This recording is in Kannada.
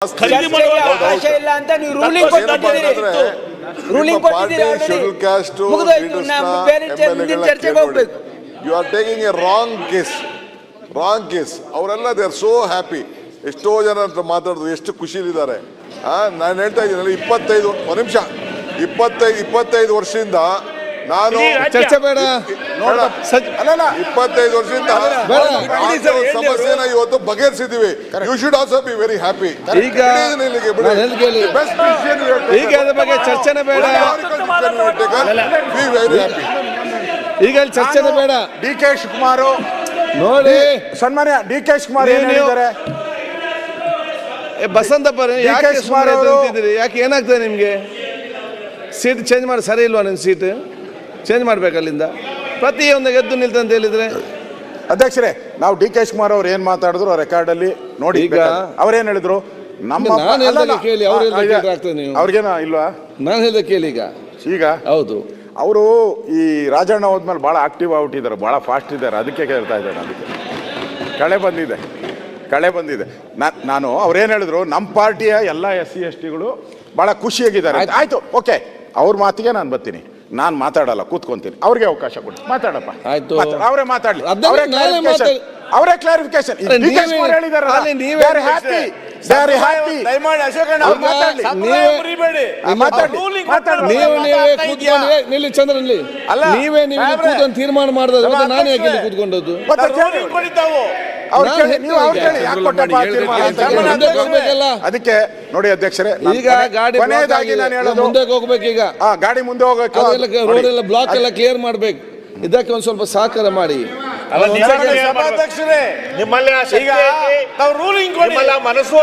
ಅವಕಾಶ ಇಲ್ಲ ಅಂತ ನೀವು ರೂಲಿಂಗ್ ಕೊಟ್ಟಿದ್ದೀರಿ. ರೂಲಿಂಗ್ ಕೊಟ್ಟಿದ್ದೀರಿ. ಚರ್ಚೆಗೆ ಹೋಗ್ಬೇಕು. You are taking a wrong case. ಅವರೆಲ್ಲ ದೇ ಆರ್ ಸೋ ಹ್ಯಾಪಿ. ಎಷ್ಟೋ ಜನ ಅಂತ ಮಾತಾಡಿದ್ರು, ಎಷ್ಟು ಖುಷಿಲಿದ್ದಾರೆ. ನಾನು ಹೇಳ್ತಾ ಇದ್ದೀನಿ 25 ವರ್ಷದಿಂದ ನಾನು ಚರ್ಚೆ ಬೇಡ. 25 ವರ್ಷದಿಂದ ಸಮಸ್ಯೆನ ಇವತ್ತು ಬಗೆಹರಿಸಿದೀವಿ. You should also be very happy. ಈಗ ಅದ್ರ ಬಗ್ಗೆ ಚರ್ಚೆನೇ ಬೇಡ. Be very happy. ಈಗ ಚರ್ಚೆನೇ ಬೇಡ. ಡಿ ಕೆ ಶಿವಕುಮಾರ್ ನೋಡಿ, ಸನ್ಮಾನ್ಯ ಡಿ ಕೆ ಶಿವಕುಮಾರ್ ಹೇಳಿದ್ದಾರೆ. ಬಸಂತಪ್ಪ ಯಾಕೆ ಏನಾಗ್ತದೆ ನಿಮ್ಗೆ? ಸೀಟ್ ಚೇಂಜ್ ಮಾಡಿ ಸರಿ ಇಲ್ವಾ? ನಿನ್ನ ಸೀಟ್ ಚೇಂಜ್ ಮಾಡ್ಬೇಕು ಅಲ್ಲಿಂದ. ಪ್ರತಿಯೊಂದು ಗೆದ್ದು ನಿಲ್ತಂತ ಹೇಳಿದ್ರೆ ಅಧ್ಯಕ್ಷರೇ, ನಾವು ಡಿ ಕೆ ಶಿವಕುಮಾರ್ ಅವ್ರು ಏನ್ ಮಾತಾಡಿದ್ರು ರೆಕಾರ್ಡ್ ಅಲ್ಲಿ ನೋಡಿ. ಈಗ ಅವ್ರೇನ್ ಹೇಳಿದ್ರು? ಕೇಳಿ, ಅವ್ರಿಗೇನ ಇಲ್ವಾ? ನಾನು ಹೇಳ್ದೆ ಕೇಳಿ. ಈಗ ಹೌದು, ಅವರು ಈ ರಾಜಣ್ಣ ಹೋದ್ಮೇಲೆ ಬಹಳ ಆಕ್ಟಿವ್ ಆಗ್ಬಿಟ್ಟಿದ್ದಾರೆ, ಬಹಳ ಫಾಸ್ಟ್ ಇದ್ದಾರೆ. ಅದಕ್ಕೆ ಕೇಳ್ತಾ ಇದ್ದಾರೆ. ಅದಕ್ಕೆ ಕಳೆ ಬಂದಿದೆ. ನಾನು ಅವ್ರೇನು ಹೇಳಿದ್ರು, ನಮ್ಮ ಪಾರ್ಟಿಯ ಎಲ್ಲ SC STಗಳು ಬಹಳ ಖುಷಿಯಾಗಿದ್ದಾರೆ. ಆಯ್ತು, ಓಕೆ, ಅವ್ರ ಮಾತಿಗೆ ನಾನು ಬರ್ತೀನಿ. ನಾನು ಮಾತಾಡಲ್ಲ, ಕೂತ್ಕೊಂತೀನಿ. ಅವ್ರಿಗೆ ಅವಕಾಶ ಕೊಡಿ, ಮಾತಾಡಪ್ಪ. ಆಯ್ತು, ಅವರೇ ಮಾತಾಡ್ಲಿ. ಅವರೇ ಕ್ಲಾರಿಫಿಕೇಶನ್ ನಿಲ್ಲಿ ಚಂದ್ರನ್ಲಿ. ನೀವೇ ಕೂತ್ಕೊಂಡು ತೀರ್ಮಾನ ಮಾಡಿದ್ರೆ ನಾನು ಯಾಕೆ ಕೂತ್ಕೊಂಡದ್ದು? ಅದಕ್ಕೆ ನೋಡಿ ಅಧ್ಯಕ್ಷರೇ, ಈಗ ಗಾಡಿ ಮುಂದೆ ಹೋಗ್ಬೇಕು. ಈಗ ಗಾಡಿ ಮುಂದೆ ಹೋಗಬೇಕು, ರೋಡ್ ಎಲ್ಲ ಬ್ಲಾಕ್ ಎಲ್ಲ ಕ್ಲಿಯರ್ ಮಾಡ್ಬೇಕು. ಇದಕ್ಕೆ ಒಂದ್ ಸ್ವಲ್ಪ ಸಹಕಾರ ಮಾಡಿ. ನಿಮ್ಮಲ್ಲಿ ರೂಲಿಂಗ್ ಮನಸ್ಸು